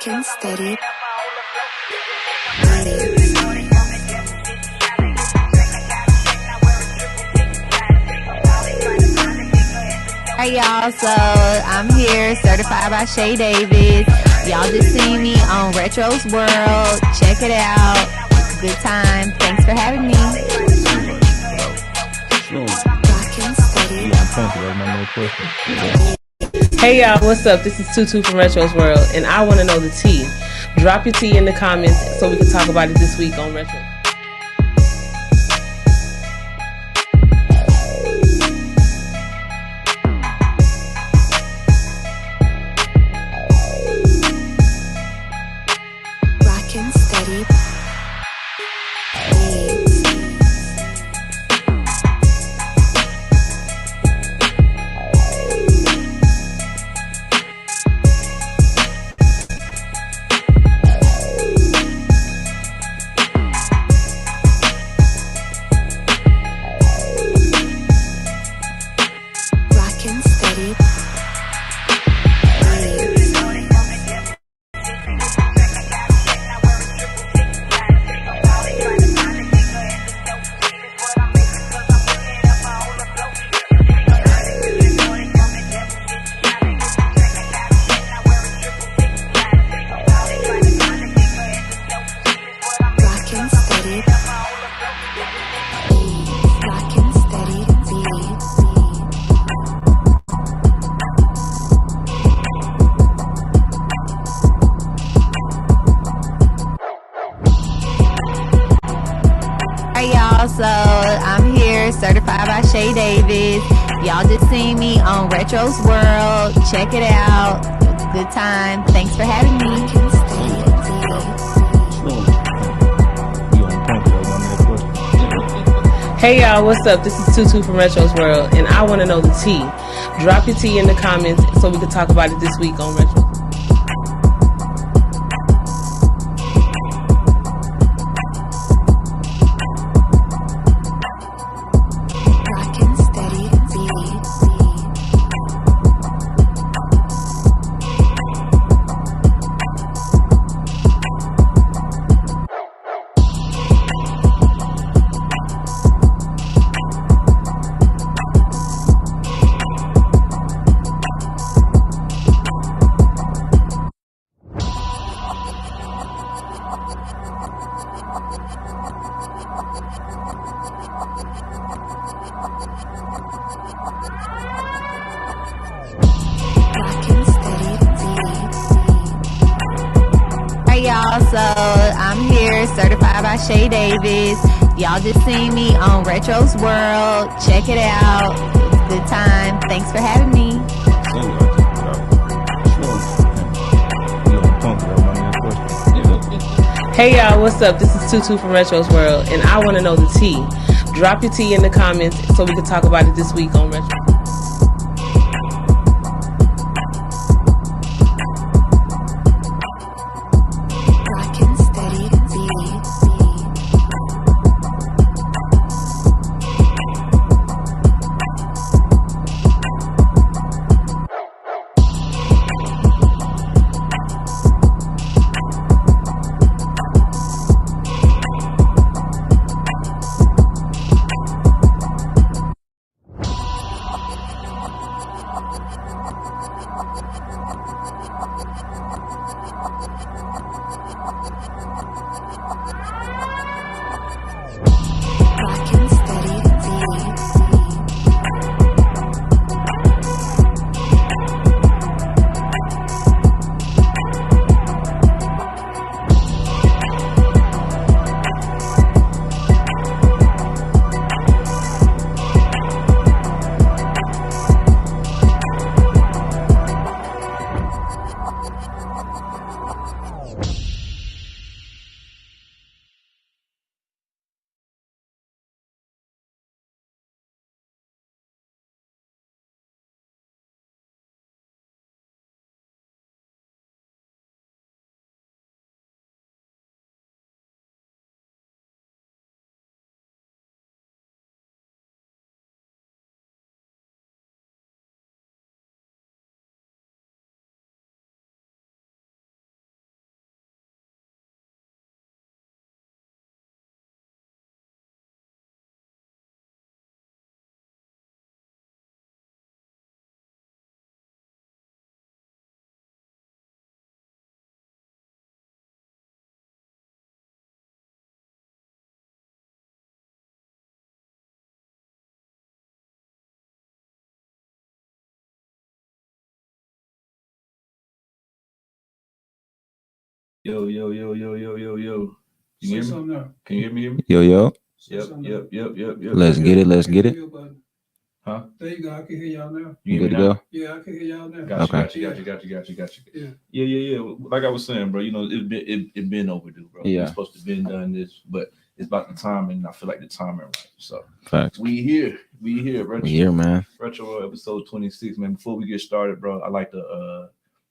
Rockin' steady. Alright y'all, so I'm here, certified by Shay Davis. Y'all just seen me on Retro's World. Check it out. It's a good time. Thanks for having me. Rockin' steady. Hey y'all, what's up? This is Tutu from Retro's World, and I want to know the tea. Drop your tea in the comments so we can talk about it this week on Retro. Rockin' steady. Rockin' steady. Rockin' steady. Rockin' steady. Alright y'all, so I'm here, certified by Shay Davis. Y'all just seen me on Retro's World. Check it out. It's a good time. Thanks for having me. Rockin' steady. Hey y'all, what's up? This is Tutu from Retro's World, and I want to know the tea. Drop your tea in the comments so we can talk about it this week on Retro. Rockin' steady. Rockin' steady. Alright y'all, so I'm here, certified by Shay Davis. Y'all just seen me on Retro's World. Check it out. It's a good time. Thanks for having me. Hey y'all, what's up? This is Tutu from Retro's World, and I want to know the tea. Drop your tea in the comments so we can talk about it this week on Retro. Rockin' steady. Yo, yo, yo, yo, yo, yo, yo. You hear me? Can you hear me? Hear me? Yo, yo. Yep. Let's get it. Let's get it. Huh? There you go. I can hear y'all now. You hear Good me to now? go. Yeah, I can hear y'all now. Got you, Okay. got you. Yeah. Yeah. Like I was saying, bro, it been overdue, bro. Yeah. We're supposed to been done this, but it's about the timing. And I feel like the timing right. So Facts. we here, Retro, We here, man. Retro episode 26, man. Before we get started, bro, I like to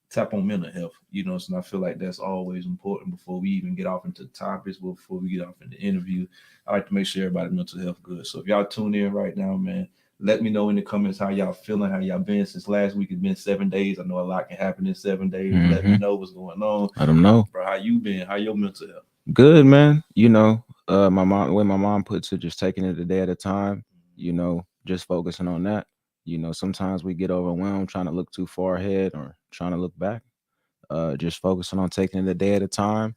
tap on mental health. So I feel like that's always important before we even get off into topics, before we get off into interview. I like to make sure everybody's mental health good. So if y'all tune in right now, man, let me know in the comments how y'all feeling, how y'all been since last week. It's been 7 days. I know a lot can happen in 7 days. Let me know what's going on. Let them know. Bro, how you been? How your mental health? Good, man. My mom puts it, just taking it a day at a time, just focusing on that. Sometimes we get overwhelmed trying to look too far ahead or trying to look back. Just focusing on taking it a day at a time,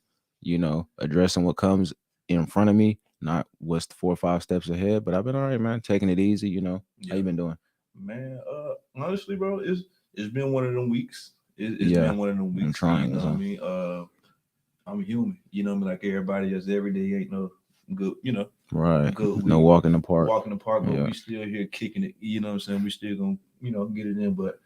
addressing what comes in front of me, not what's 4 or 5 steps ahead. But I've been all right, man. Taking it easy, Yeah. How you been doing? Man, honestly, bro, it's been one of them weeks. It's Yeah, been one of them weeks. I'm trying, you know what I mean? I'm human. Like everybody else. Every day ain't no good, Right. good No week. walk in the park. Walk in the park, but Yeah. we still here kicking it. You know what I'm saying? We still gonna, get it in. But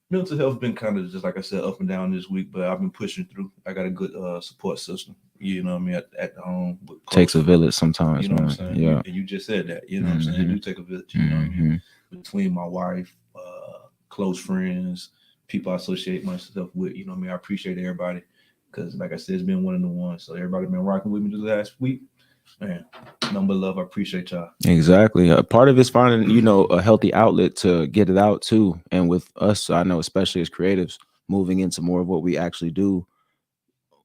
mental health been kind of just like I said, up and down this week. But I've been pushing through. I got a good support system. You know what I mean? At the home. With Takes a close village sometimes, You know man. what I'm saying? Yeah. And you just said that. You know what I'm saying? It do take a village. You know what I mean? Between my wife, close friends, people I associate myself with. You know what I mean? I appreciate everybody because, like I said, it's been one of the ones. So everybody been rocking with me the last week. Man, number love. I appreciate y'all. Exactly. Part of it's finding, a healthy outlet to get it out too. And with us, I know, especially as creatives, moving into more of what we actually do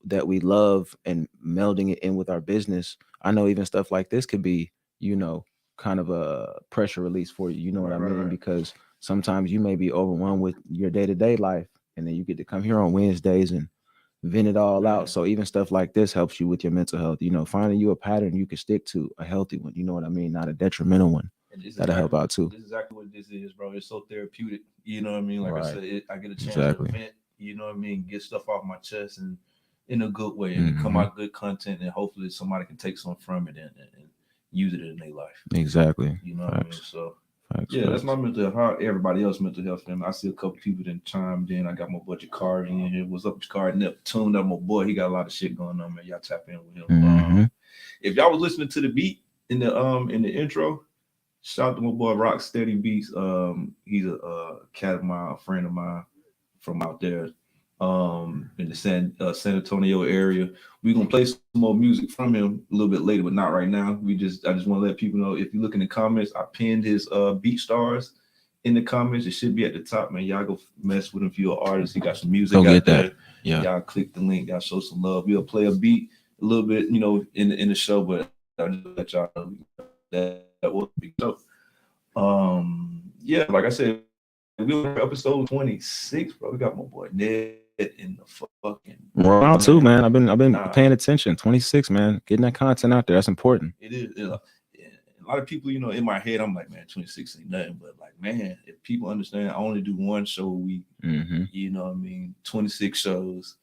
that we love and melding it in with our business. I know even stuff like this could be, kind of a pressure release for you. You know what I mean? Right. Because sometimes you may be overwhelmed with your day-to-day life, and then you get to come here on Wednesdays and vent it all out. So even stuff like this helps you with your mental health. Finding you a pattern you can stick to, a healthy one. You know what I mean? Not a detrimental one. That'll help out too. This is exactly what this is, bro. It's so therapeutic. You know what I mean? Like Right. I said, I get a chance Exactly. to vent. You know what I mean? Get stuff off my chest and in a good way, and come out good content, and hopefully somebody can take something from it and use it in their life. Exactly. You know what I mean? So Facts, yeah, that's facts. my mental health. How everybody else mental health. And I see a couple people that chimed in. I got my buddy Card in here. What's up, Card? Tuned up my boy. He got a lot of shit going on, man. Y'all tap in with him. If y'all was listening to the beat in the intro, shout out to my boy Rock Steady Beats. He's a cat of mine, a friend of mine from out there in the San Antonio area. We're gonna play some more music from him a little bit later, but not right now. I just want to let people know, if you look in the comments, I pinned his beat stars in the comments. It should be at the top, man. Y'all go mess with him if you're an artist. He got some music Go out get there. that. Yeah. Y'all click the link, y'all show some love. We'll play a beat a little bit, in the show, but I'll just let y'all know that will be so. Yeah, like I said, we were episode 26, bro. We got my boy Ned in the fucking Wow, too, man. I've been paying attention. 26, man. Getting that content out there, that's important. It is. A lot of people, in my head, I'm like, man, 26 ain't nothing. But like, man, if people understand, I only do one show a week. You know what I mean? 26 shows.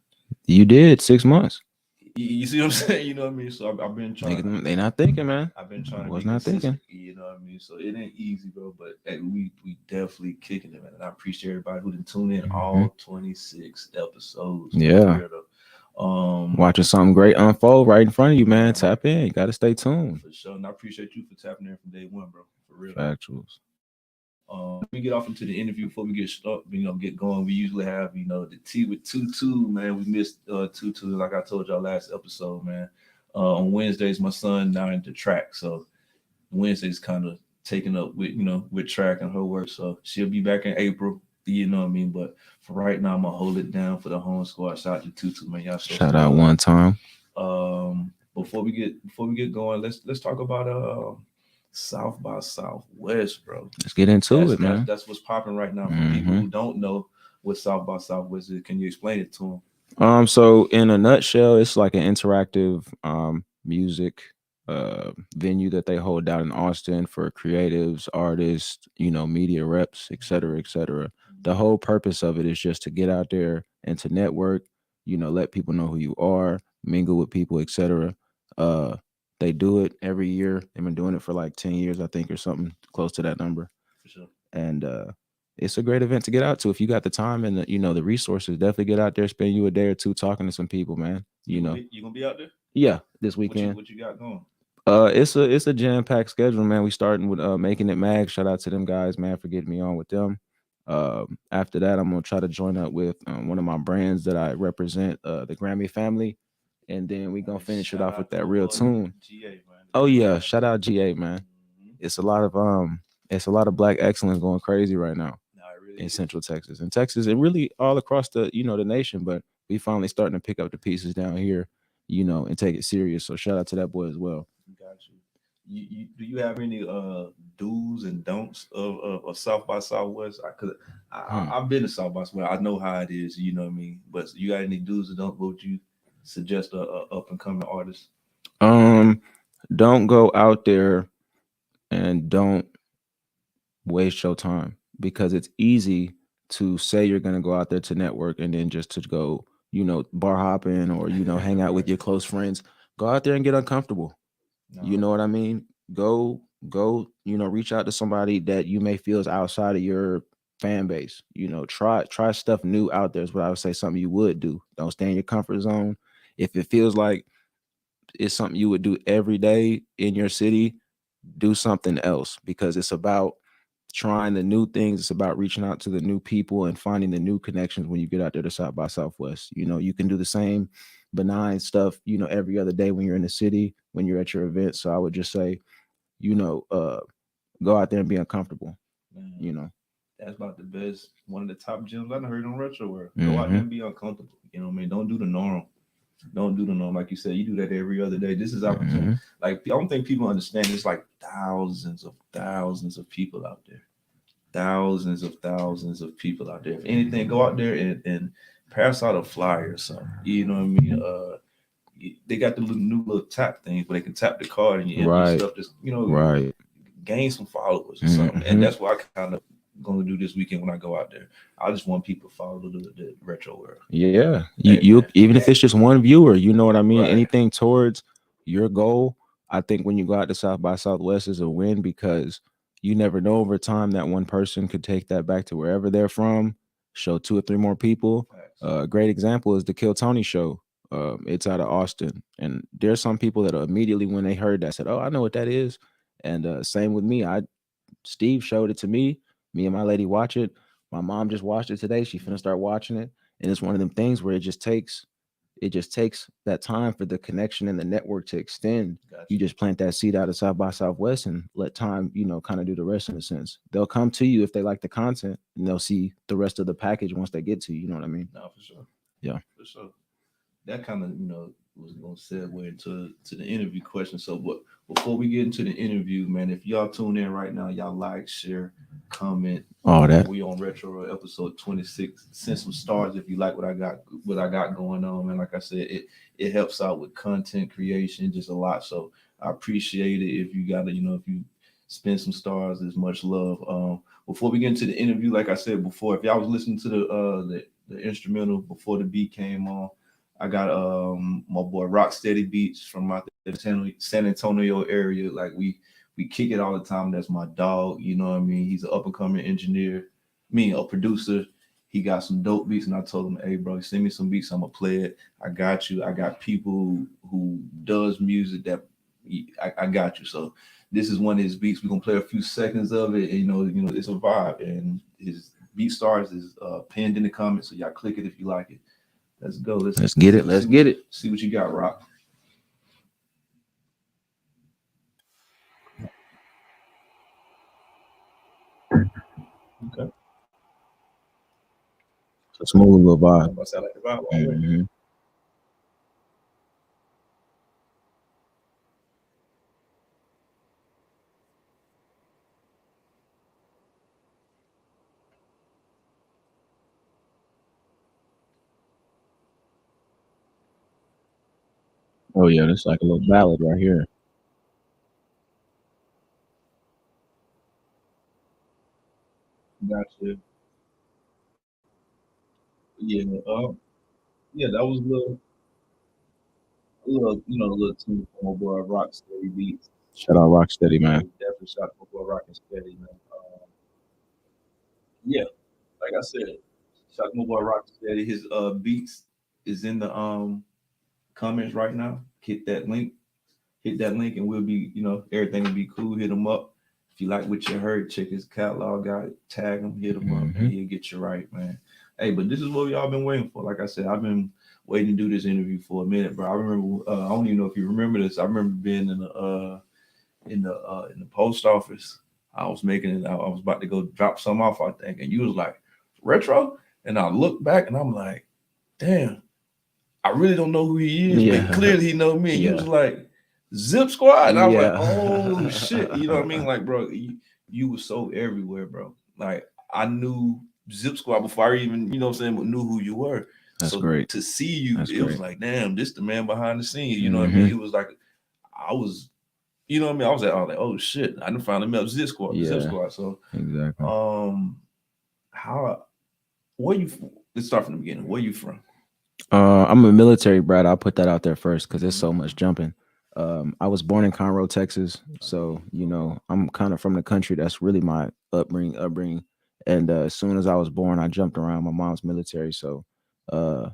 You did 6 months. You see what I'm saying? You know what I mean? So I've been trying. They not thinking, man. I've been trying to was be not consistent, thinking. You know what I mean? So it ain't easy, bro. But hey, we definitely kicking it, man. And I appreciate everybody who didn't tune in all 26 episodes. Yeah. Watching something great unfold right in front of you, man. Tap in. You got to stay tuned. For sure. And I appreciate you for tapping in from day one, bro. For real. Factuals. We get off into the interview before we get get going. We usually have, the tea with Tutu, man. We missed Tutu, like I told y'all last episode, man. On Wednesdays, my son now into track, so Wednesday's kind of taken up with with track and her work. So she'll be back in April. You know what I mean? But for right now, I'm gonna hold it down for the home squad. Shout out to Tutu, man. Y'all shout out one time. Before we get going, let's talk about South by Southwest, bro. Let's get into it, man. That's what's popping right now. For people who don't know what South by Southwest is, can you explain it to them? So in a nutshell, it's like an interactive music venue that they hold down in Austin for creatives, artists, media reps, et cetera, et cetera. The whole purpose of it is just to get out there and to network, let people know who you are, mingle with people, etc. Uh, they do it every year. They've been doing it for like 10 years, I think, or something close to that number. For sure. And it's a great event to get out to if you got the time and the resources. Definitely get out there, spend you a day or two talking to some people, man. You gonna be out there? Yeah, this What weekend. you got going? It's a jam-packed schedule, man. We starting with making it mag. Shout out to them guys, man, for getting me on with them. After that, I'm gonna try to join up with one of my brands that I represent, the Grammy family, and then we gonna finish it Shout off out with to that my real boy, tune. GA, man. Oh yeah, shout out GA, man. Mhm. It's a lot of black excellence going crazy right now No, it really in is. Central Texas and Texas and really all across the nation. But we finally starting to pick up the pieces down here, and take it serious. So shout out to that boy as well. Got you. Do you have any do's and don'ts of South by Southwest? Hmm. I've been to South by Southwest. I know how it is. You know what I mean. But you got any do's and don'ts? What would you suggest a up and coming artist? Um, don't go out there and don't waste your time because it's easy to say you're gonna go out there to network and then just to go, bar hopping or hang out with your close friends. Go out there and get uncomfortable. You No. know what I mean? Go, reach out to somebody that you may feel is outside of your fan base. Try stuff new out there is what I would say something you would do. Don't stay in your comfort zone. If it feels like it's something you would do every day in your city, do something else because it's about trying the new things. It's about reaching out to the new people and finding the new connections when you get out there to South by Southwest. You can do the same benign stuff, every other day when you're in the city, when you're at your event. So I would just say, you know, uh, go out there and be uncomfortable, Man, you know. that's about the best. One of the top gems I done heard on Retro World. Go out there Hmm. and be uncomfortable. You know what I mean? Don't do the norm. Don't do the norm. Like you said, you do that every other day. This is opportunity. Hmm. Like I don't think people understand. It's like thousands of people out there. Thousands of people out there. If anything, go out there and pass out a flyer or something. You know what I mean? They got the new little tap things where they can tap the card and you empty Right, stuff. Just right. gain some followers or something. And Hmm. that's what I kind of gonna do this weekend when I go out there. I just want people to follow the retro world. Yeah, you Hey you man, even if it's just one viewer, you know what I mean. right? Anything towards your goal, I think when you go out to South by Southwest is a win because you never know over time that one person could take that back to wherever they're from, show two or three more people. Facts. A great example is the Kill Tony show. It's out of Austin, and there's some people that immediately when they heard that said, "Oh, I know what that is." And same with me. Steve showed it to me. Me and my lady watch it. My mom just watched it today. She finna start watching it. And it's one of them things where it just takes that time for the connection and the network to extend. You Gotcha. just plant that seed out of South by Southwest and let time, kind of do the rest in a sense. They'll come to you if they like the content and they'll see the rest of the package once they get to you. You know what I mean? No, for sure. Yeah. For sure. That kind of was gonna segue into the interview question. So, but before we get into the interview, man, if y'all tune in right now, y'all like, share, comment. All that. We on Retro episode 26. Send some stars if you like what I got going on, man. Like I said, it helps out with content creation just a lot. So I appreciate it if you got if you spend some stars, there's much love. Before we get into the interview, like I said before, if y'all was listening to the instrumental before the beat came on, I got my boy Rocksteady Beats from out the San Antonio area. Like we kick it all the time. That's my dog. You know what I mean? He's an up and coming engineer, a producer. He got some dope beats, and I told him, "Hey, bro, send me some beats. I'm gonna play it. I got you. I got people who does music that I got you." So this is one of his beats. We're gonna play a few seconds of it, and it's a vibe. And his beat stars is pinned in the comments, so y'all click it if you like it. Let's go. Let's get it. Let's get it. See what you got, Rock. Okay. It's a smooth little vibe. Must sound like the vibe. Mhm. Oh yeah, that's like a little ballad right here. Gotcha. Yeah. yeah, that was a little tune from my boy Rocksteady Beats. Shout out Rocksteady, Yeah, man. we definitely shot my boy Rocksteady, man. Yeah, like I said, shout my boy Rocksteady. His beats is in the comments right now. Hit that link, and we'll be, everything will be cool. Hit him up. If you like what you heard, check his catalog out, tag him, hit him up, and he'll get you right, man. Hey, but this is what y'all been waiting for. Like I said, I've been waiting to do this interview for a minute, bro. I remember, I don't even know if you remember this. I remember being in the post office. I was making it. I was about to go drop some off, I think, and you was like, retro, and I look back and I'm like, damn, I really don't know who he is, but Yeah. clearly he know me. And you Yeah. was like, ZipSquad, and I was like, Yeah. oh shit, you know what I mean? Like, bro, you was so everywhere, bro. Like, I knew ZipSquad before I even, you know what I'm saying, knew who you were. That's So great. to see you, That's it was great. like, damn, this the man behind the scenes. You know what I mean? It was like I was, you know what I mean? I was like, oh shit, I done finally met ZipSquad, Yeah. ZipSquad. So, Exactly. how, where you? Let's start from the beginning. Where you from? I'm a military brat. I'll put that out there first because there's so much jumping. I was born in Conroe, Texas, so I'm kind of from the country. That's really my upbringing. And as soon as I was born, I jumped around. My mom's military, so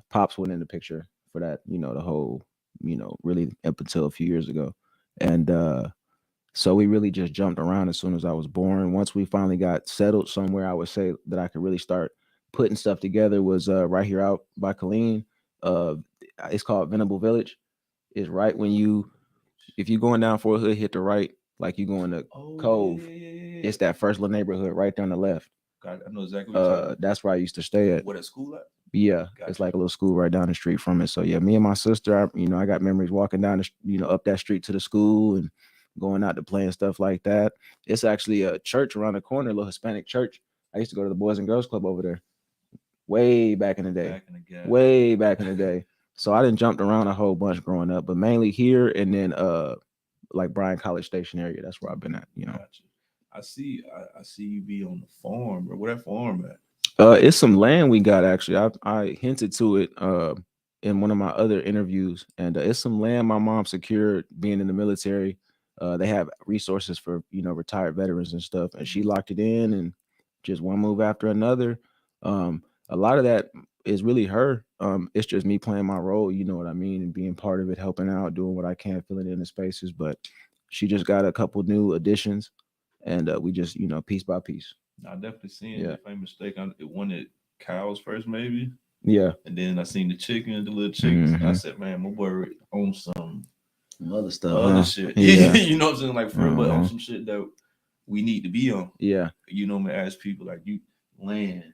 pops went in the picture for that. The whole, really up until a few years ago, and so we really just jumped around as soon as I was born. Once we finally got settled somewhere, I would say that I could really start putting stuff together was right here out by Killeen. Uh, it's called Venable Village. It's right when if you going down Fort Hood, hit the right, like you going to Cove. Yeah. It's that first little neighborhood right there on the left. God, I know exactly what you're talking about. That's where I used to stay at. What, at school at? Yeah, Gotcha. It's like a little school right down the street from it. So yeah, me and my sister, I got memories walking down up that street to the school and going out to play and stuff like that. It's actually a church around the corner, a little Hispanic church. I used to go to the Boys and Girls Club over there way back in the day. Way back in the day. So I didn't jumped around a whole bunch growing up, but mainly here and then like Bryan College Station area. That's where I've been at, Gotcha. I see you be on the farm, or where that farm at? It's some land we got actually. I hinted to it in one of my other interviews, and it's some land my mom secured being in the military. They have resources for retired veterans and stuff, and she locked it in, and just one move after another. A lot of that is really her. It's just me playing my role, you know what I mean, and being part of it, helping out, doing what I can, filling in the spaces. But she just got a couple new additions, and we just piece by piece. I definitely seen it. If I'm mistaken, it wanted cows first, maybe. Yeah. And then I seen the little chickens. And I said, man, my boy owns some other stuff, other shit. Yeah. You know what I'm saying? Like, for real, but on some shit that we need to be on. Yeah. You know, man, ask people like you land,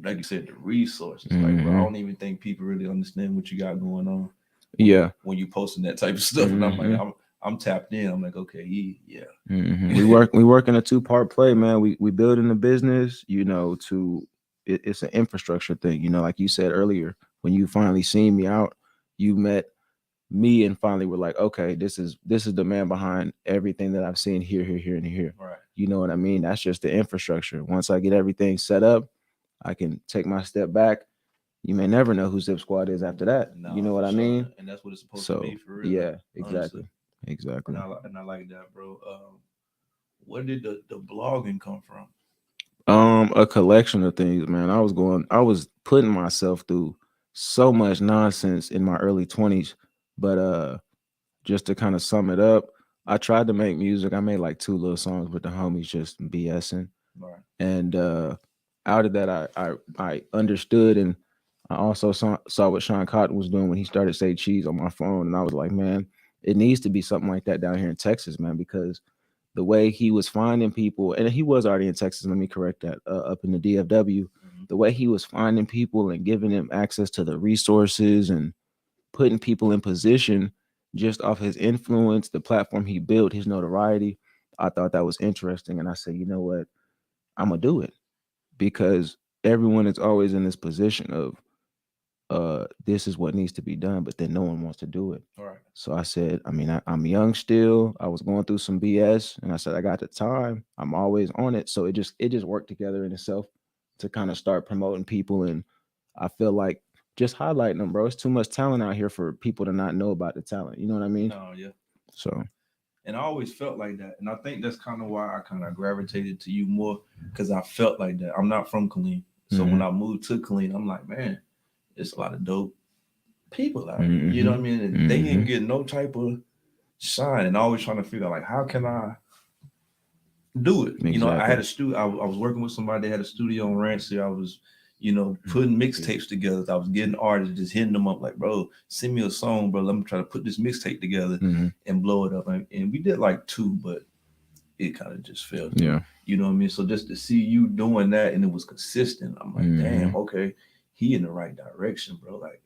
like you said, the resources. Like, bro, I don't even think people really understand what you got going on. Yeah. When you posting that type of stuff. And I'm like, I'm tapped in. I'm like, okay, yeah. We work in a 2-part play, man. We building a business, it's an infrastructure thing. Like you said earlier, when you finally seen me out, you met me and finally were like, okay, this is the man behind everything that I've seen here, and here. Right. You know what I mean? That's just the infrastructure. Once I get everything set up, I can take my step back. You may never know who ZipSquad is after that. You know what I mean? And that's what it's supposed to be, for real. Yeah, exactly. Honestly. Exactly. And I like that, bro. Where did the blogging come from? A collection of things, man. I was putting myself through so much nonsense in my early 20s, but just to kind of sum it up, I tried to make music. I made like 2 little songs with the homies, just BSing. Right. And out of that, I understood, and I also saw what Sean Cotton was doing when he started Say Cheese on my phone, and I was like, man, it needs to be something like that down here in Texas, man, because the way he was finding people, and he was already in Texas, let me correct that, up in the DFW, the way he was finding people and giving them access to the resources and putting people in position just off his influence, the platform he built, his notoriety, I thought that was interesting. And I said, you know what, I'm gonna do it, because everyone is always in this position of this is what needs to be done, but then no one wants to do it. All right. So I said, I mean, I'm young still. I was going through some BS, and I said, I got the time. I'm always on it. So it just worked together in itself to kind of start promoting people. And I feel like just highlighting them, bro. It's too much talent out here for people to not know about the talent. You know what I mean? No, yeah. So And I always felt like that. And I think that's kind of why I kind of gravitated to you more, because I felt like that. I'm not from Killeen. So when I moved to Killeen, I'm like, man, it's a lot of dope people out here. You know what I mean? And they didn't get no type of shine. And I always trying to figure out, like, how can I do it? You know, I had a studio. I was working with somebody that had a studio in Rancy. I was, you know, putting mixtapes together. I was getting artists, just hitting them up like, bro, send me a song, bro. Let me try to put this mixtape together and blow it up. And we did like 2, but it kind of just fell through. Yeah. You know what I mean? So just to see you doing that and it was consistent, I'm like, damn, okay, he in the right direction, bro. Like,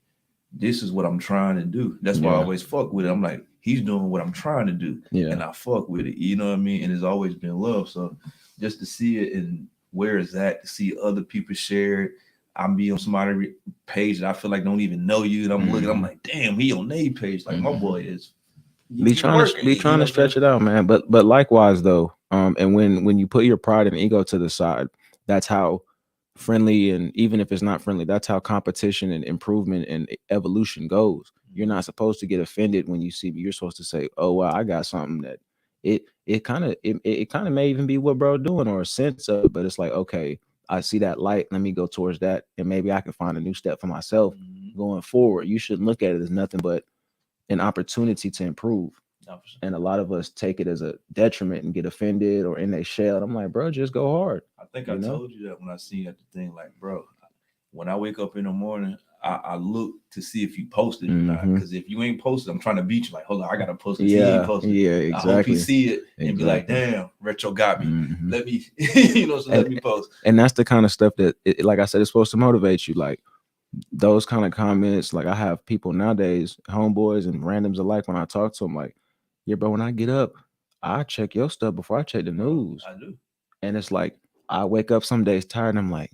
this is what I'm trying to do. That's why I always fuck with it. I'm like, he's doing what I'm trying to do. And I fuck with it. You know what I mean? And it's always been love. So just to see it and where is that, to see other people share it. I'm be on somebody's page that I feel like don't even know you. And I'm looking, I'm like, damn, he on their page. Like, my boy is be trying to stretch it out, man. But likewise though, and when you put your pride and ego to the side, that's how friendly, and even if it's not friendly, that's how competition and improvement and evolution goes. You're not supposed to get offended when you see me. You're supposed to say, oh wow, I got something that it kind of may even be what bro doing, or a sense of it, but it's like, okay, I see that light, let me go towards that, and maybe I can find a new step for myself going forward. You shouldn't look at it as nothing but an opportunity to improve. And a lot of us take it as a detriment and get offended or in their shell. I'm like, bro, just go hard. I think I told you that when I seen at the thing, like, bro, when I wake up in the morning, I look to see if you posted or not. Because if you ain't posted, I'm trying to beat you. Like, hold on, I gotta post it. He ain't posted. Yeah, exactly. I hope he see it and be like, damn, Retro got me. Let me, you know, so let me post. And that's the kind of stuff that, like I said, it's supposed to motivate you. Like those kind of comments. Like I have people nowadays, homeboys and randoms alike, when I talk to them, like, yeah, bro, when I get up, I check your stuff before I check the news. I do. And it's like, I wake up some days tired and I'm like,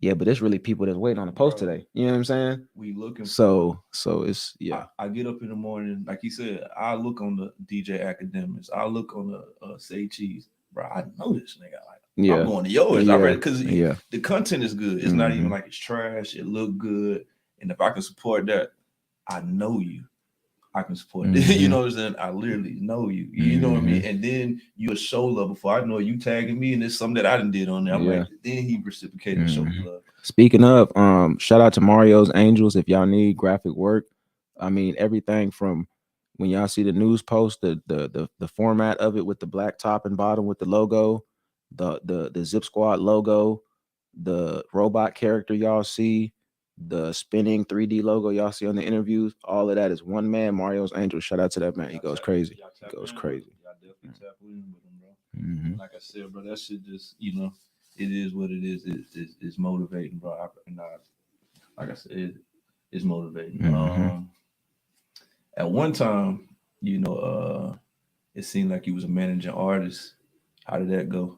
yeah, but there's really people that's waiting on a post today. You know what I'm saying? We looking. So it's I get up in the morning, like you said. I look on the DJ Academics. I look on the Say Cheese, bro. I know this nigga. Like, I'm going to yours. I read it because the content is good. It's not even like it's trash. It look good, and if I can support that, I know you. I can support it. You know what I'm saying? I literally know you. You know what I mean? And then you a show love before I know you tagging me, and it's something that I done did on there. I'm like, then he reciprocated and showed love. Speaking of, shout out to Mario's Angels if y'all need graphic work. I mean, everything from when y'all see the news post, the format of it with the black top and bottom with the logo, the ZipSquad logo, the robot character y'all see, the spinning 3D logo y'all see on the interviews, all of that is one man, Mario's Angels. Shout out to that man. He goes crazy. He goes crazy. Y'all definitely tap in with him, bro. Like I said, bro, that shit just, you know, it is what it is. It's motivating, bro. Like I said, it's motivating. At one time, you know, it seemed like you was a managing artist. How did that go?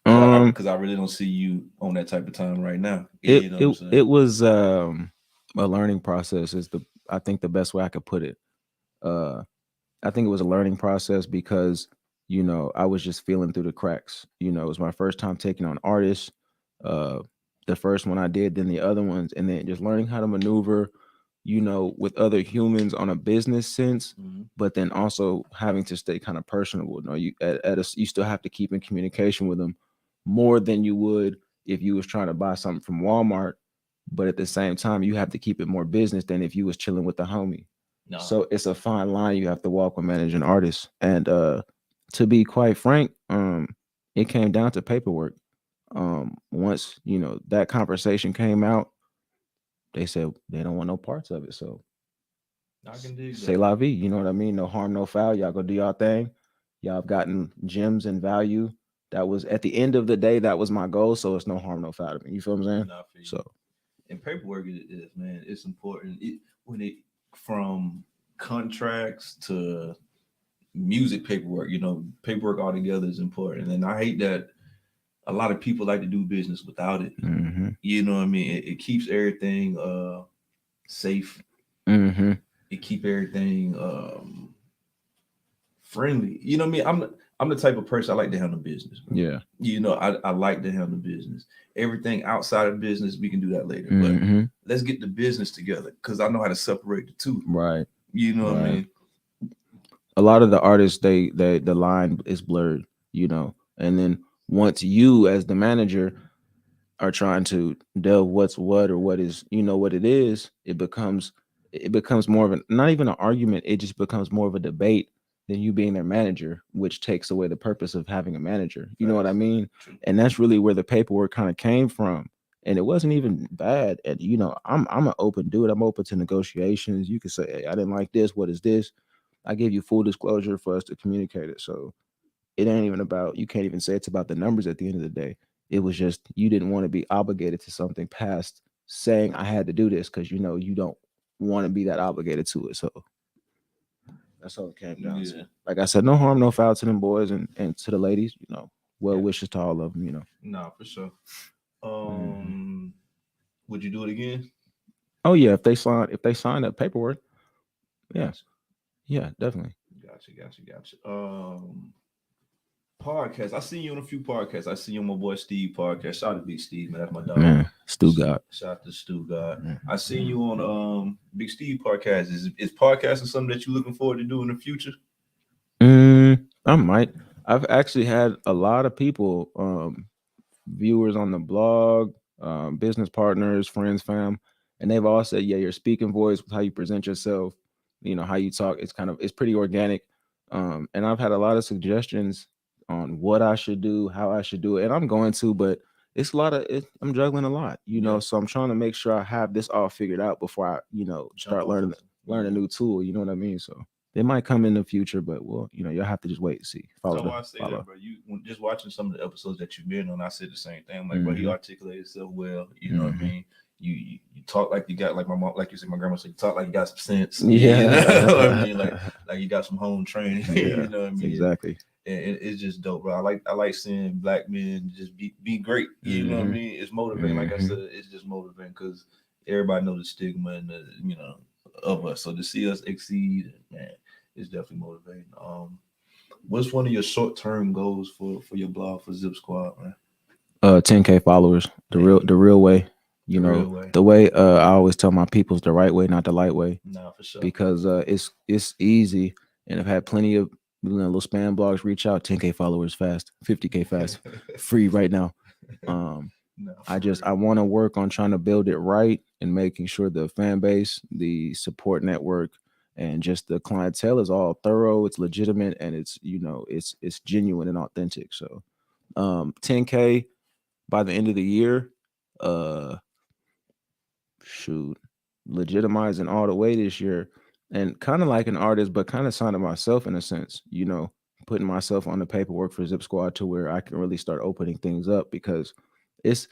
Because I really don't see you on that type of time right now. It was a learning process. I think the best way I could put it. I think it was a learning process because, you know, I was just feeling through the cracks. You know, it was my first time taking on artists. The first one I did, then the other ones, and then just learning how to maneuver, you know, with other humans on a business sense, but then also having to stay kind of personable. You know, you still have to keep in communication with them more than you would if you was trying to buy something from Walmart, but at the same time, you have to keep it more business than if you was chilling with the homie. No. So it's a fine line you have to walk when managing artists. And to be quite frank, it came down to paperwork. Once, you know, that conversation came out, they said they don't want no parts of it. So I can dig say la vie, you know what I mean? No harm, no foul. Y'all go do y'all thing. Y'all have gotten gems and value. That was at the end of the day, that was my goal. So it's no harm, no foul to me. You feel what I'm saying? So, and paperwork is, man, it's important. From contracts to music paperwork, you know, paperwork altogether is important. And I hate that a lot of people like to do business without it. You know what I mean? It keeps everything safe. It keep everything friendly. You know what I mean? I'm the type of person I like to handle business. Bro. Yeah. You know, I like to handle business. Everything outside of business, we can do that later. Mm-hmm. But let's get the business together because I know how to separate the two. Right. You know what I Right. mean? A lot of the artists, they the line is blurred, you know. And then once you as the manager are trying to delve what's what or what is, you know, what it is, it becomes more of an, not even an argument, it just becomes more of a debate than you being their manager, which takes away the purpose of having a manager. You know what I mean? True. And that's really where the paperwork kind of came from. And it wasn't even bad. And you know, I'm an open dude. I'm open to negotiations. You could say, hey, I didn't like this. What is this? I gave you full disclosure for us to communicate it. So it ain't even about, you can't even say it's about the numbers at the end of the day. It was just you didn't want to be obligated to something past saying I had to do this because you know you don't want to be that obligated to it. So that's all it came down Yeah. to. Like I said, no harm, no foul to them boys and to the ladies, you know, well Yeah. wishes to all of them, you know. Nah, for sure. Would you do it again? Oh yeah, if they sign that paperwork, yeah. Gotcha. Yeah, definitely. Gotcha. Podcast. I seen you on a few podcasts. I see you on my boy Steve podcast. Shout out to Big Steve, man. That's my dog. Man, Stu God. Shout out to Stu God. I seen you on Big Steve podcast. Is podcasting something that you're looking forward to do in the future? I might. I've actually had a lot of people, viewers on the blog, business partners, friends, fam, and they've all said, yeah, your speaking voice, how you present yourself, you know, how you talk, it's pretty organic. And I've had a lot of suggestions on what I should do, how I should do it, and I'm going to, but it's a lot of it. I'm juggling a lot, you know, so I'm trying to make sure I have this all figured out before I, you know, start learning a new tool. You know what I mean? So they might come in the future, but well, you know, you'll have to just wait and see. That's why I say that, bro. Just watching some of the episodes that you've been on, I said the same thing. I'm like, bro, he articulated himself well. You know what I mean? You talk like you got, like my mom, like you said, my grandma said, you talk like you got some sense. Yeah. You know what I mean? Like you got some home training. Yeah, you know what I mean? Exactly. And it's just dope, bro. I like seeing black men just be great. You know what I mean? It's motivating. Like I said, it's just motivating because everybody knows the stigma and the, you know, of us. So to see us exceed, man, it's definitely motivating. What's one of your short-term goals for your blog for ZipSquad, man? 10K followers, the real way. You know, the way I always tell my people's the right way, not the light way. Nah, for sure. Because it's easy, and I've had plenty of little spam blogs reach out. 10K followers fast, 50K fast, free right now. I want to work on trying to build it right and making sure the fan base, the support network, and just the clientele is all thorough, it's legitimate, and it's, you know, it's genuine and authentic. So 10K by the end of the year, legitimizing all the way this year, and kind of like an artist, but kind of signing myself in a sense, you know, putting myself on the paperwork for ZipSquad to where I can really start opening things up, because it's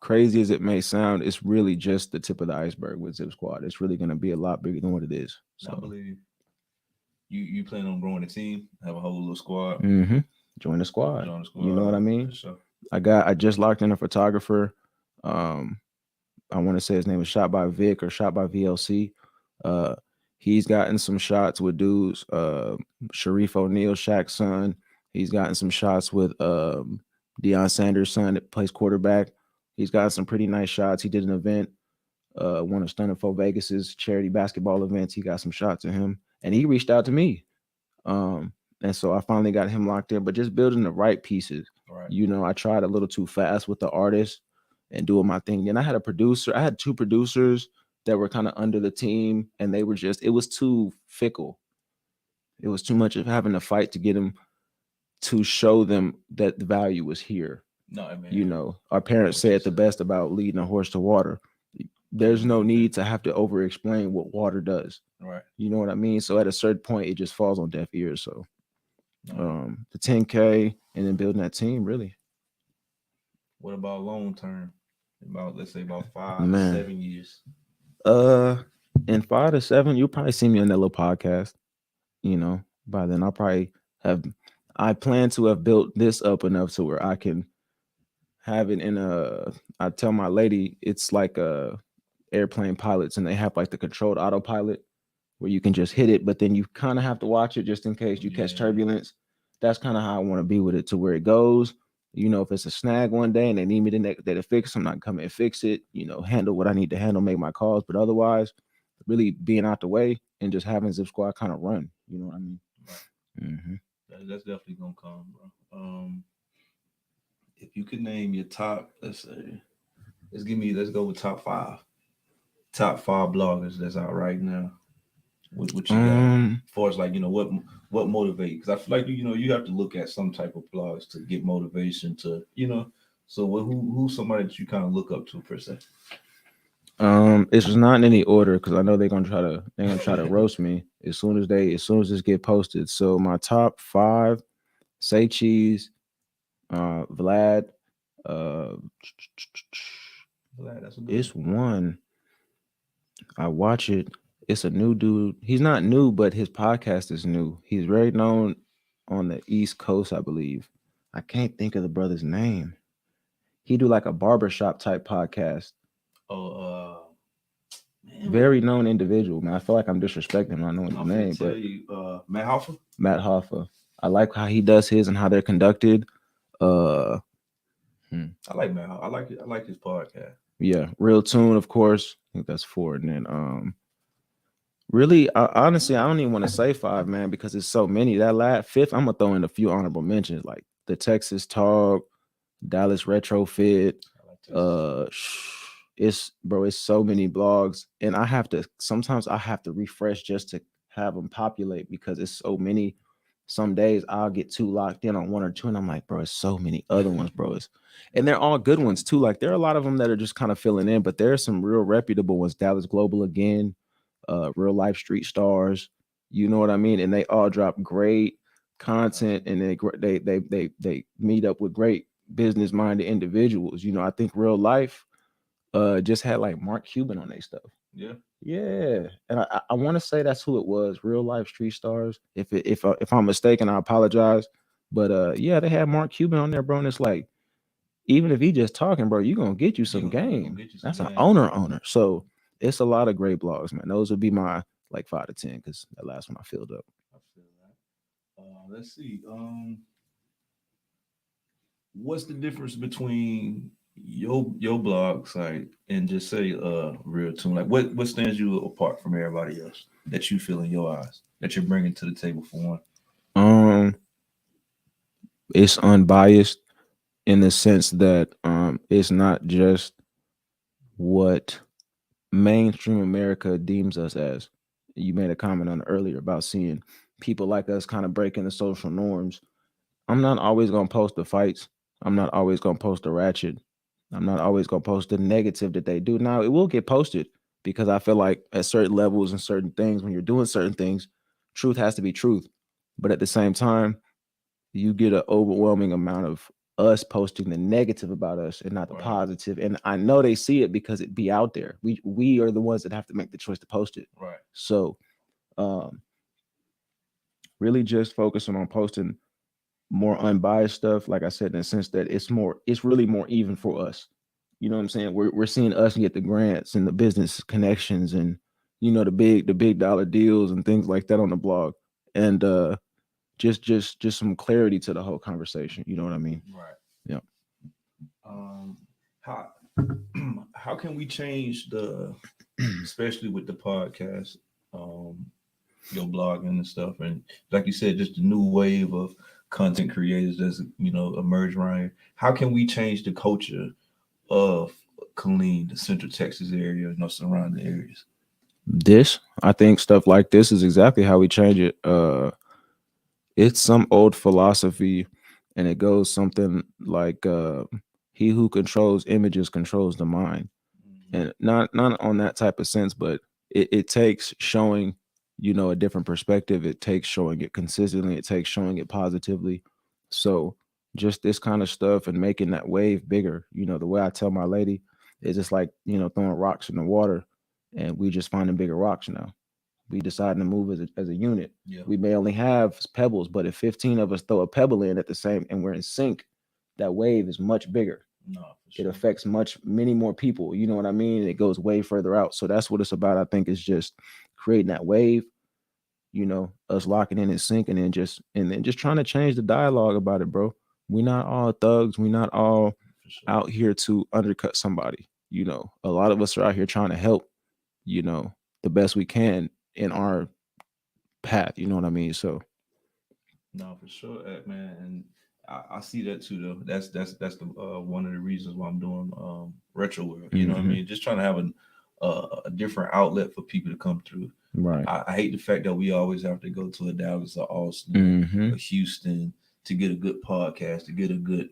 crazy as it may sound, it's really just the tip of the iceberg with ZipSquad. It's really going to be a lot bigger than what it is. So I believe you plan on growing the team, have a whole little squad. Join the squad. You know what I mean? Sure. I just locked in a photographer. I want to say his name is Shot by Vic or Shot by VLC. He's gotten some shots with dudes, Sharif O'Neal, Shaq's son. He's gotten some shots with Deion Sanders' son that plays quarterback. He's got some pretty nice shots. He did an event, one of Stunning for Vegas's charity basketball events. He got some shots of him, and he reached out to me. And so I finally got him locked in, but just building the right pieces. Right. You know, I tried a little too fast with the artist and doing my thing. And I had two producers that were kind of under the team, and they were just, it was too fickle. It was too much of having to fight to get them to show them that the value was here. No, I mean, you know, our parents say it the best about leading a horse to water. There's no need to have to over explain what water does. Right. You know what I mean? So at a certain point, it just falls on deaf ears. So the 10K and then building that team, really. What about long term? Let's say about 5 to 7 years. In 5 to 7, you'll probably see me on that little podcast. You know, by then I plan to have built this up enough to where I can have it in I tell my lady, it's like airplane pilots, and they have like the controlled autopilot. where you can just hit it, but then you kind of have to watch it just in case you catch Yeah. turbulence. That's kind of how I want to be with it, to where it goes. You know, if it's a snag one day and they need me the next day to fix, I'm not coming and fix it. You know, handle what I need to handle, make my calls. But otherwise, really being out the way and just having ZipSquad kind of run. You know what I mean? Right. Mm-hmm. That's definitely gonna come, bro. If you could name your top, let's say, let's go with top five bloggers that's out right now. What you got? As far as like, what motivate? Because I feel like you have to look at some type of blogs to get motivation to, So who's somebody that you kind of look up to per se? It's just not in any order because I know they're gonna try to roast me as soon as this get posted. So my top five: Say Cheese, Vlad, uh, That's a good it's one. I watch it. It's a new dude. He's not new, but his podcast is new. He's very known on the East Coast, I believe. I can't think of the brother's name. He do like a barbershop type podcast. Oh, man, Very known individual, man. I feel like I'm disrespecting not knowing his I'm name, finna tell but you, Matt Hoffa. Matt Hoffa. I like how he does his and how they're conducted. Uh, I like Matt. I like it. I like his podcast. yeah, Real Tune, of course. I think that's four, and then really, honestly, I don't even want to say five, man, because it's so many. That last fifth, I'm gonna throw in a few honorable mentions, like the Texas Talk, Dallas Retrofit. I like Texas. It's so many blogs, and sometimes I have to refresh just to have them populate because it's so many. Some days I'll get too locked in on one or two, and I'm like, bro, it's so many other ones, bro. And they're all good ones too. Like there are a lot of them that are just kind of filling in, but there are some real reputable ones. Dallas Global again, Real Life Street Stars. You know what I mean? And they all drop great content, and they meet up with great business minded individuals. You know, I think Real Life just had like Mark Cuban on their stuff. Yeah. Yeah, and I want to say that's who it was. Real Life Street Stars. If I'm mistaken, I apologize. But yeah, they had Mark Cuban on there, bro. And it's like, even if he just talking, bro, you gonna get you some Gonna game. get you some That's an game. owner. So it's a lot of great blogs, man. Those would be my like 5 to 10 because that last one I filled up. I feel that. Let's see. What's the difference between your blog site and just say Real Tune? Like what stands you apart from everybody else that you feel in your eyes that you're bringing to the table for one? It's unbiased in the sense that it's not just what mainstream America deems us as. You made a comment on it earlier about seeing people like us kind of breaking the social norms. I'm not always gonna post the fights. I'm not always gonna post the ratchet. I'm not always gonna post the negative that they do. Now it will get posted because I feel like at certain levels and certain things, when you're doing certain things, truth has to be truth. But at the same time, you get an overwhelming amount of us posting the negative about us and not the Right. positive. And I know they see it because it be out there. We are the ones that have to make the choice to post it. Right. So really just focusing on posting more unbiased stuff, like I said, in the sense that it's really more even for us. You know what I'm saying? We're seeing us get the grants and the business connections and the big dollar deals and things like that on the blog. And just some clarity to the whole conversation. You know what I mean? Right. Yeah. How how can we change especially with the podcast, your blogging and stuff, and like you said, just the new wave of content creators that's emerged around here. How can we change the culture of Killeen, the Central Texas area, surrounding areas? I think stuff like this is exactly how we change it. It's some old philosophy, and it goes something like he who controls images controls the mind. And not on that type of sense, but it takes showing a different perspective. It takes showing it consistently. It takes showing it positively. So just this kind of stuff and making that wave bigger. The way I tell my lady is just like throwing rocks in the water, and we just finding bigger rocks now. We deciding to move as a unit. Yeah. We may only have pebbles, but if 15 of us throw a pebble in at the same and we're in sync, that wave is much bigger. No, for It sure. affects many more people. You know what I mean? It goes way further out. So that's what it's about. I think is just creating that wave, us locking in and syncing and then just trying to change the dialogue about it, bro. We're not all thugs. We're not all For sure. out here to undercut somebody. A lot of us are out here trying to help, the best we can in our path. You know what I mean? So No, for sure, man, and I see that too. Though that's the one of the reasons why I'm doing retro world. You know what I Mhm. mean? Just trying to have a different outlet for people to come through. right. I hate the fact that we always have to go to a Dallas or Austin Hmm. or Houston to get a good podcast, to get a good,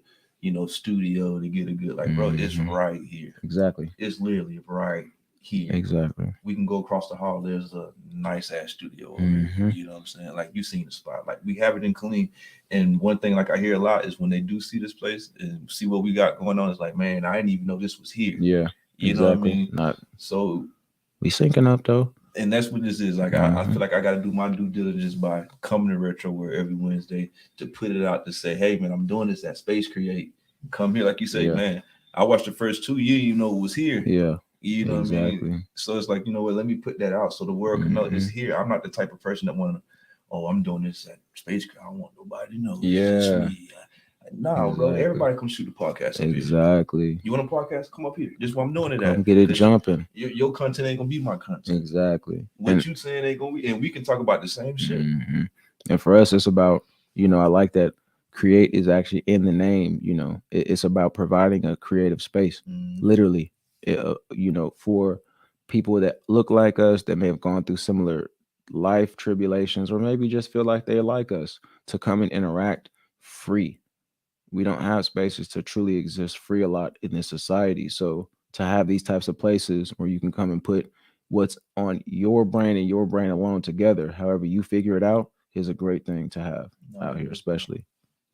studio, to get a good bro. It's Mhm. right here. Exactly. It's literally right here. Exactly. We can go across the hall. There's a nice ass studio over here. Mhm. You know what I'm saying? Like you seen the spot. Like we have it in clean. And one thing like I hear a lot is when they do see this place and see what we got going on, it's like, man, I didn't even know this was here. Yeah. You know what I Exactly. mean? Not So we syncing up though. and that's what this is. Like I Mhm. feel like I gotta do my due diligence by coming to Retro Where every Wednesday to put it out to say, hey man, I'm doing this at Space Create. Come here, like you say, Yeah. man. I watched the first 2 years, it was here. Yeah. You know what I mean? Exactly. So it's like, you know what, let me put that out so the world can know it's here. I'm not the type of person that want to, oh, I'm doing this at Space Create. I don't want nobody to know. It's just Yeah. me. Nah, bro, Exactly. everybody come shoot a podcast up here. Exactly. You want a podcast? Come up here. Just what I'm doing it Come at. get it 'Cause jumping. Your content ain't gonna be my content. Exactly. What you saying ain't gonna be, and we can talk about the same shit. Mhm. And for us, it's about, I like that create is actually in the name. It's about providing a creative space, literally, for people that look like us, that may have gone through similar life tribulations, or maybe just feel like they're like us, to come and interact free. We don't have spaces to truly exist free a lot in this society. So to have these types of places where you can come and put what's on your brain and your brain alone together, however you figure it out, is a great thing to have out here, especially.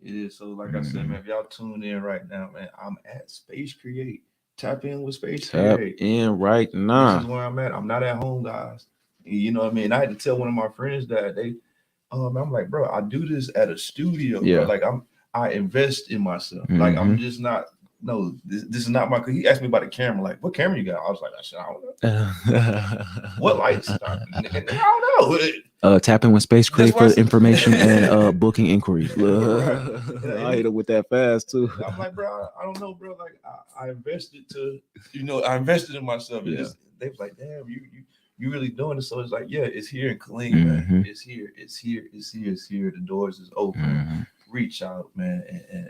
It is. So, like I said, man, if y'all tune in right now, man, I'm at Space Create. Tap in with Space Tap Create. in right This now. is where I'm at. I'm not at home, guys. You know what I mean? I had to tell one of my friends that I'm like, bro, I do this at a studio, Yeah. bro. Like I invest in myself. Like I'm just not. No, this is not my. He asked me about the camera. Like, what camera you got? I was like, I don't know. What lights? I don't know. Tap in with Space Create why I for said- information and booking inquiries. Right. I hit it with that fast too. I'm like, bro, I don't know, bro. Like, I invested I invested in myself. And Yeah. they was like, damn, you really doing it. So it's like, yeah, it's here and clean, Mhm. man. It's here. The doors is open. Mhm. Reach out, man,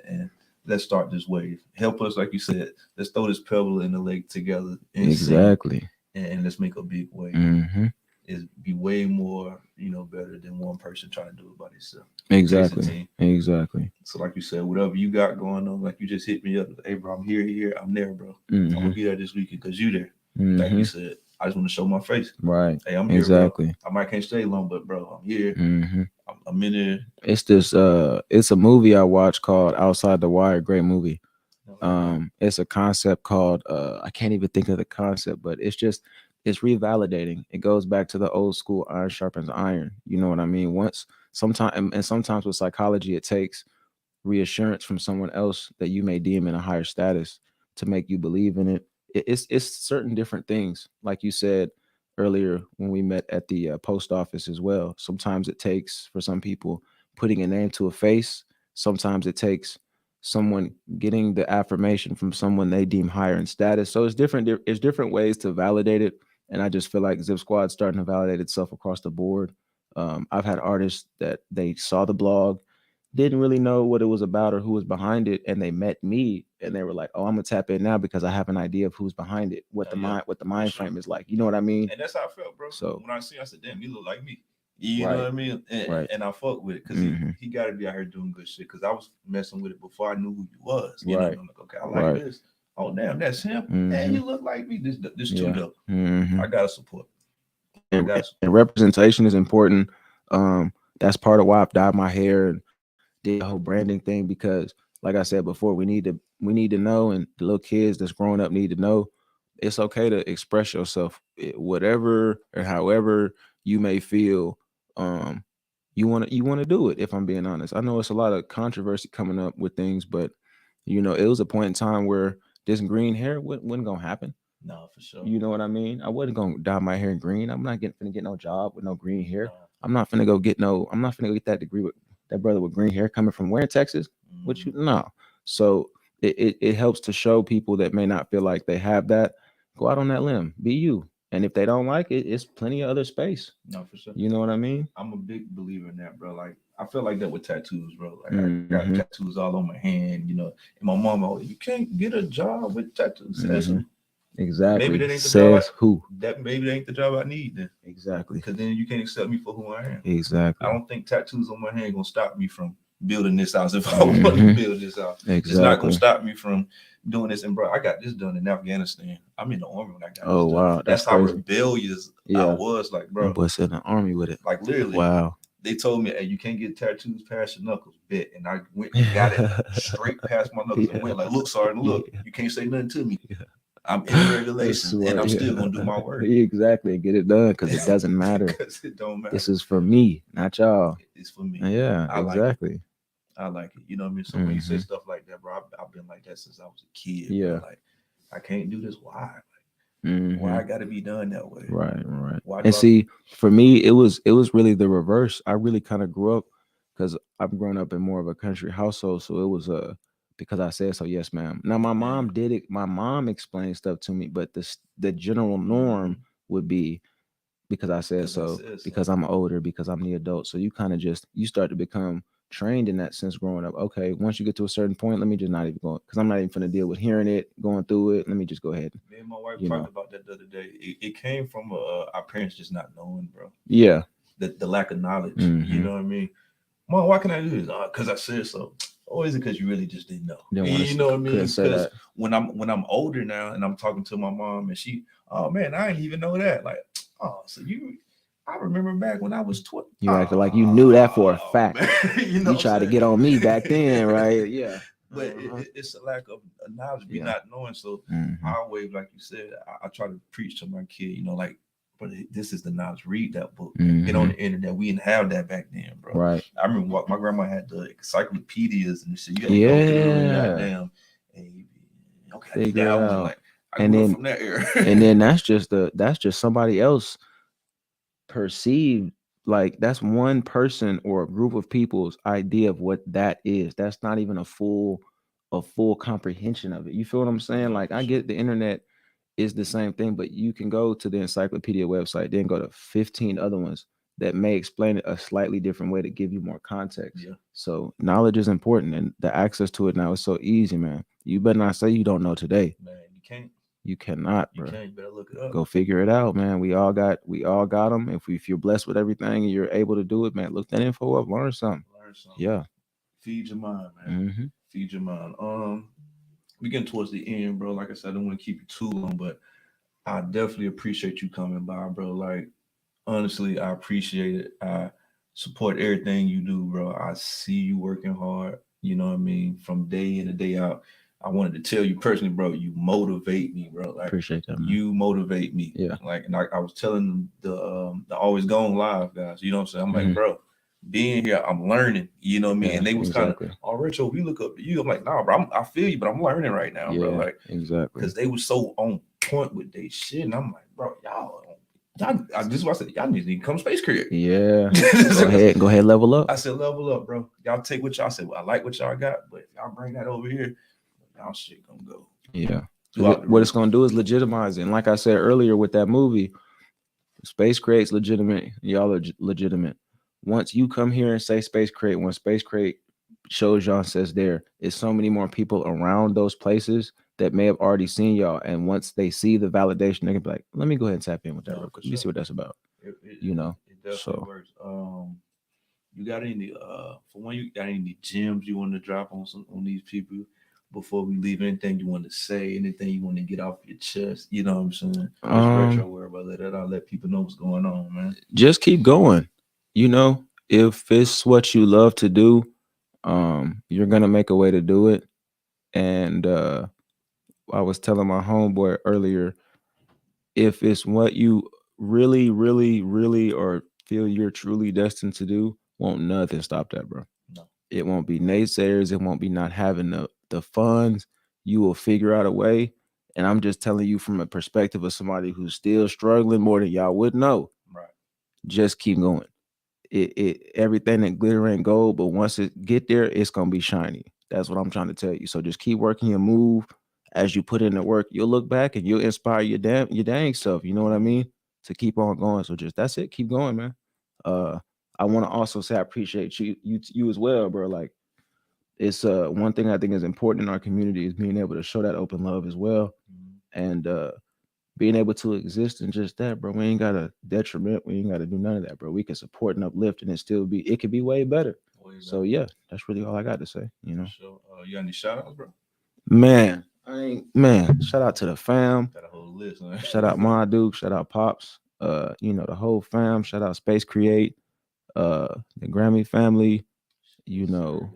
and let's start this wave. Help us, like you said. Let's throw this pebble in the lake together. And Exactly. and let's make a big wave. Hmm. It's be way more, better than one person trying to do it by themselves. Exactly. team. Exactly. So, like you said, whatever you got going on, like you just hit me up. Hey, bro, I'm here. I'm there, bro. I'm gonna be there this weekend because you there. Like you said, I just want to show my face. Right. Hey, I'm here, Exactly. bro. I might can't stay long, but bro, I'm here. Hmm. I'm in there. It's this. It's a movie I watched called Outside the Wire. Great movie. It's a concept called. I can't even think of the concept, but it's revalidating. It goes back to the old school iron sharpens iron. You know what I mean? Sometimes with psychology, it takes reassurance from someone else that you may deem in a higher status to make you believe in it. It's certain different things, like you said earlier when we met at the post office as well. Sometimes it takes, for some people, putting a name to a face. Sometimes it takes someone getting the affirmation from someone they deem higher in status. So it's different. There's different ways to validate it, and I just feel like Zip Squad's starting to validate itself across the board. I've had artists that they saw the blog, didn't really know what it was about or who was behind it, and they met me and they were like, "Oh, I'm gonna tap in now because I have an idea of who's behind it, what the mind frame is like." You know what I mean? And that's how I felt, bro. So when I see, I said, "Damn, you look like me." You Right. know what I mean? And I fuck with it because he got to be out here doing good shit. Because I was messing with it before I knew who you was. You know, Right. I'm like, okay, I like this. Oh, damn, that's him. Man, you look like me. This too dope. I gotta support. And representation is important. That's part of why I've dyed my hair and did the whole branding thing, because like I said before, we need to know, and the little kids that's growing up need to know it's okay to express yourself, whatever or however you may feel. You want to do it. If I'm being honest, I know it's a lot of controversy coming up with things, but it was a point in time where this green hair wasn't gonna happen. No, for sure. You know what I mean? I wasn't gonna dye my hair green. I'm not finna get no job with no green hair. Nah. I'm not finna go get that degree with that brother with green hair coming from where in Texas? What you no. So it helps to show people that may not feel like they have that. Go out on that limb. Be you. And if they don't like it, it's plenty of other space. No, for sure. You know what I mean? I'm a big believer in that, bro. Like I feel like that with tattoos, bro. Like I Mhm. got tattoos all on my hand, you know. And my mom, always, you can't get a job with tattoos. Mhm. Exactly. Maybe that ain't the job. Says who? That maybe that ain't the job I need then. Exactly. Because then you can't accept me for who I am. Exactly. I don't think tattoos on my hand gonna stop me from building this house if I want to build this house. Exactly. It's not gonna stop me from doing this. And bro, I got this done in Afghanistan. I'm in the army when I got this done. Wow, That's how crazy. rebellious I Yeah. was. Like, bro, But in the army with it. like literally, Wow. they told me, hey, you can't get tattoos past your knuckles. Bet. And I went and got it straight past my knuckles and went like, look, Sergeant, look, you can't say nothing to me. I'm in the regulations and I'm still gonna do my work. Exactly. Get it done because it doesn't matter. Because it don't matter. This is for me, not y'all. It's for me. Yeah, I like exactly. it. I like it. You know what I mean? So when you say stuff like that, bro, I've been like that since I was a kid. Yeah. Bro. Like I can't do this. Why? Mhm. Why I gotta be done that way? Right. Why And see, for me, it was really the reverse. I really kind of grew up because I've grown up in more of a country household, so it was because I said so. Yes, ma'am. Now my mom did it. My mom explained stuff to me, but the general norm would be because I said so, because I'm older, because I'm the adult. So you kind of you start to become trained in that sense growing up. Okay, once you get to a certain point, let me just not even go because I'm not even going to deal with hearing it, going through it. Let me just go ahead. Me and my wife talked about that the other day. It came from our parents just not knowing, bro. Yeah. The lack of knowledge. You know what I mean? Mom, why can I do this? Because I said so. Or is it because you really just didn't know? You know what I mean? Because when I'm older now and I'm talking to my mom and she, oh man, I didn't even know that. Like, oh, so I remember back when I was 12. You acted like you knew that for a fact. You tried to get on me back then, right? Yeah. But it's a lack of knowledge, me not knowing. So I always, like you said, I try to preach to my kid, you know, like, but this is the knowledge. Read that book. Get on the internet. We didn't have that back then, bro. Right. I remember my grandma had the encyclopedias and shit. You had to go through and goddamn. Hey, okay, I need that one. Like, I grew up from that era. And then that's just somebody else perceived. Like that's one person or a group of people's idea of what that is. That's not even a full comprehension of it. You feel what I'm saying? Like I get the internet is the same thing, but you can go to the encyclopedia website, then go to 15 other ones that may explain it a slightly different way to give you more context. Yeah. So knowledge is important, and the access to it now is so easy, man. You better not say you don't know today. Man, you can't. You cannot, bro. You can't. You better look it up. Go figure it out, man. We all got them. If you're blessed with everything and you're able to do it, man, look that info up, learn something. Yeah. Feed your mind, man. Feed your mind. We getting towards the end, bro. Like I said, I don't want to keep you too long, but I definitely appreciate you coming by, bro. Like, honestly, I appreciate it. I support everything you do, bro. I see you working hard, you know what I mean, from day in and day out. I wanted to tell you personally, bro, you motivate me, bro. Like, appreciate that, man. You motivate me. Yeah. Like, and I was telling the Always Gone Live guys, you know what I'm saying? I'm like, bro, being here, I'm learning, you know what I mean? And they was kind of, oh, Rachel, we look up to you. I'm like, nah, bro, I feel you, but I'm learning right now, bro. Like, exactly. Because they was so on point with their shit. And I'm like, bro, y'all, this is what I said, y'all need to become space career. Yeah. Go ahead, level up. I said, level up, bro. Y'all take what y'all said. Well, I like what y'all got, but if y'all bring that over here, y'all shit gonna go. Yeah. What it's gonna do is legitimize it. And like I said earlier with that movie, Space Crate's legitimate. Y'all are legitimate. Once you come here and say Space Crate, when Space Crate shows y'all says there is so many more people around those places that may have already seen y'all. And once they see the validation, they can be like, let me go ahead and tap in with that real quick. Let me see what that's about. You know, it definitely works. You got any for one, you got any gems you want to drop on these people before we leave? Anything you want to say, anything you want to get off your chest? You know what I'm saying? Retro world, but I'll let people know what's going on, man. Just keep going. You know, if it's what you love to do, you're gonna make a way to do it. And I was telling my homeboy earlier, if it's what you really, really, really or feel you're truly destined to do, won't nothing stop that, bro. No. It won't be naysayers. It won't be not having the funds. You will figure out a way. And I'm just telling you from a perspective of somebody who's still struggling more than y'all would know. Right. Just keep going. It everything that glitter ain't gold, but once it get there, it's gonna be shiny. That's what I'm trying to tell you. So just keep working your move. As you put in the work, you'll look back and you'll inspire your dang self. You know what I mean? To keep on going. So just that's it. Keep going, man. I want to also say I appreciate you as well, bro. Like it's one thing I think is important in our community is being able to show that open love as well. And being able to exist in just that, bro. We ain't got to detriment. We ain't got to do none of that, bro. We can support and uplift, and it could be way better. So yeah, that's really all I got to say. You know, So, you got any shout outs, bro? man, shout out to the fam. Got a whole list, man. Shout out Ma Duke. Shout out Pops. The whole fam. Shout out Space Create. The Grammy family. You know,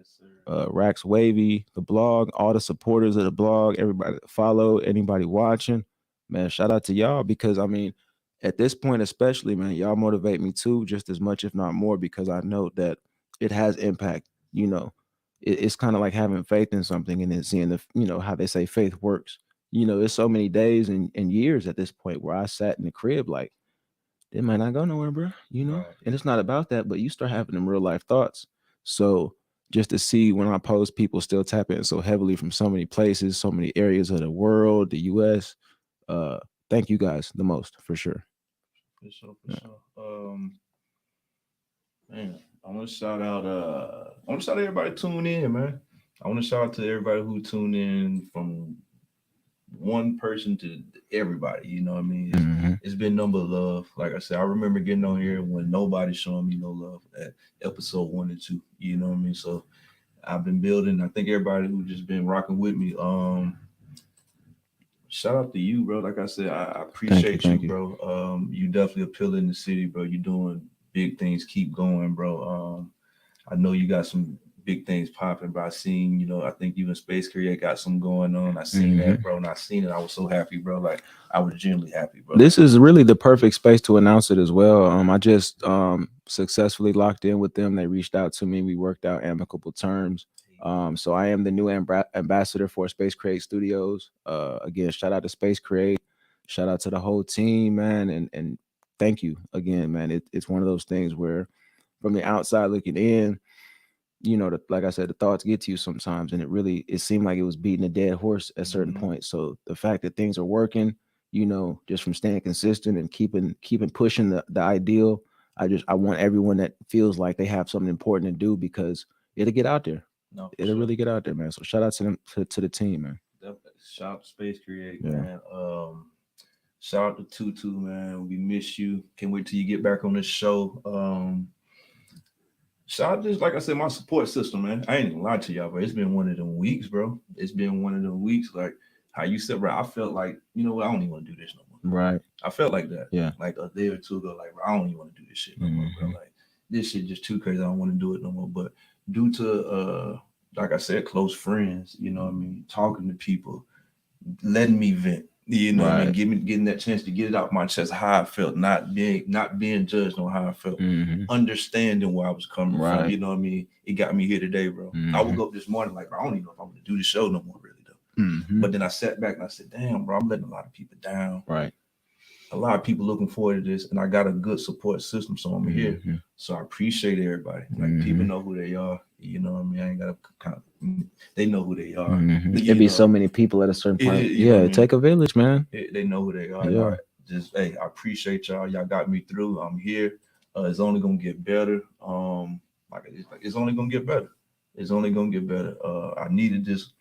Rax Wavy, the blog, all the supporters of the blog, everybody that follow, anybody watching, man, shout out to y'all because I mean, at this point, especially, man, y'all motivate me too, just as much, if not more, because I know that it has impact. You know, it's kind of like having faith in something and then seeing how they say faith works. You know, there's so many days and years at this point where I sat in the crib like, it might not go nowhere, bro. You know, Right. and it's not about that, but you start having them real life thoughts. So just to see when I post, people still tap in so heavily from so many places, so many areas of the world, the U.S. Thank you guys the most for sure. For sure. Man, I want to shout out. I want to shout out everybody tuning in, man. I want to shout out to everybody who tuned in from one person to everybody. You know what I mean? It's been number of love. Like I said, I remember getting on here when nobody's showing me no love at episode 1 and 2. You know what I mean? So I've been building. I think everybody who just been rocking with me. Shout out to you, bro. Like I said, I appreciate Thank you, bro. You definitely appeal in the city, bro. You're doing big things. Keep going, bro. I know you got some big things popping, but I seen, I think you and Space Career got some going on. I seen that, bro, and I seen it. I was so happy, bro. Like I was genuinely happy, bro. This is really the perfect space to announce it as well. I just successfully locked in with them. They reached out to me. We worked out amicable terms. So I am the new ambassador for Space Create Studios. Again, shout out to Space Create. Shout out to the whole team, man, and thank you again, man. It's one of those things where, from the outside looking in, like I said, the thoughts get to you sometimes, and it seemed like it was beating a dead horse at certain points. So the fact that things are working, just from staying consistent and keeping pushing the ideal, I want everyone that feels like they have something important to do because it'll get out there. No, it'll really get out there, man. So shout out to them to the team, man. Shout out to Space Create, Yeah. man. Shout out to Tutu, man. We miss you. Can't wait till you get back on this show. Shout out to, like I said, my support system, man. I ain't gonna lie to y'all, but it's been one of them weeks, bro. It's been one of them weeks, like how you said, bro. I felt like, you know what, I don't even want to do this no more. Right. I felt like that. Yeah. Like a day or two ago, like, bro, I don't even want to do this shit no more, bro. Like this shit just too crazy. I don't want to do it no more. But due to like I said, close friends, you know what I mean, talking to people, letting me vent. You know what I mean? Getting that chance to get it out my chest, how I felt, not being judged on how I felt, understanding where I was coming from. You know what I mean? It got me here today, bro. I woke up this morning like, bro, I don't even know if I'm gonna do the show no more, really though. But then I sat back and I said, damn, bro, I'm letting a lot of people down. Right. A lot of people looking forward to this, and I got a good support system, so I'm here. So I appreciate everybody. Like people know who they are. You know what I mean? I ain't gotta they know who they are. There'd be so many people at a certain point. Take a village, man. They know who they are. Yeah. Just I appreciate y'all. Y'all got me through. I'm here. It's only gonna get better. It's only gonna get better. It's only gonna get better. I needed this.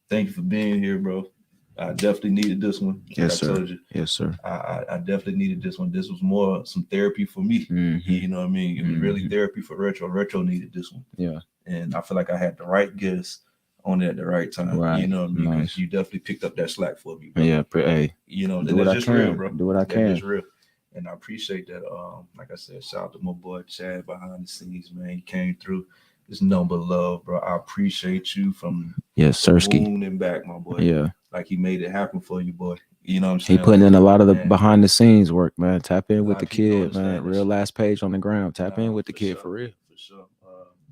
Thank you for being here, bro. I definitely needed this one. Yes, sir. Told you. Yes, sir. I definitely needed this one. This was more some therapy for me. You know what I mean? It was really therapy for Retro. Retro needed this one. Yeah. And I feel like I had the right guest on it at the right time. Right. You know what I mean? Nice. You definitely picked up that slack for me, bro. Yeah. Hey. You know, Do what I can. real, bro. Do what I can. It's real. And I appreciate that. Like I said, shout out to my boy Chad behind the scenes, man. He came through. It's number love, bro. I appreciate you from Sirski. moon and back, my boy. Yeah. Like he made it happen for you, boy. You know what I'm saying? He putting in a lot of the behind the scenes work, man. Tap in with the kid, man. that. Real last page on the ground. Tap in with the kid sure. for real. For sure.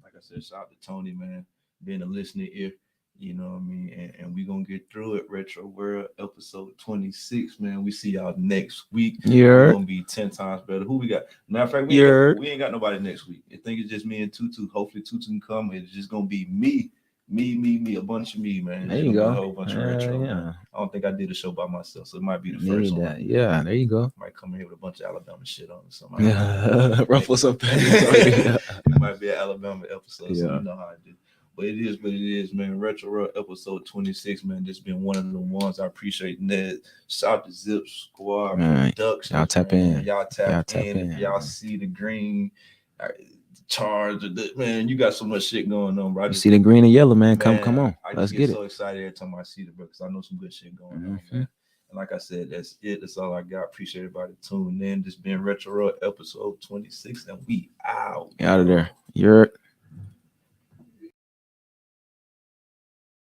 Like I said, shout out to Tony, man. Being a listening ear. You know what I mean? And we gonna get through it. Retro World episode 26, man. We see y'all next week. We're Yeah. gonna be 10 times better. Who we got? Matter of fact, Yeah. we ain't got nobody next week. I think it's just me and Tutu. Hopefully Tutu can come. It's just gonna be me, a bunch of me, man. There It's you gonna be go. a whole bunch of retro. Yeah. Man. I don't think I did a show by myself, so it might be the Need first one. that. Yeah, there you go. Might come in here with a bunch of Alabama shit on or something. Yeah. Ruffle some feathers. It might be an Alabama episode, so Yeah. you know how I do. But it is what it is, man. Retro World episode 26, man. This been one of the ones. I appreciate Ned. Shout out to ZipSquad Man, Productions. y'all tap man. in. Y'all tap tap in. in, If y'all man. see the green charge, man, you got so much shit going on, bro. You see the green and yellow, man. Come on. I Let's just get so it. excited every time I see the bro because I know some good shit going on, Mhm. man. And like I said, that's it. That's all I got. Appreciate everybody tuning in. This been Retro World episode 26, and we out. Out of there. You're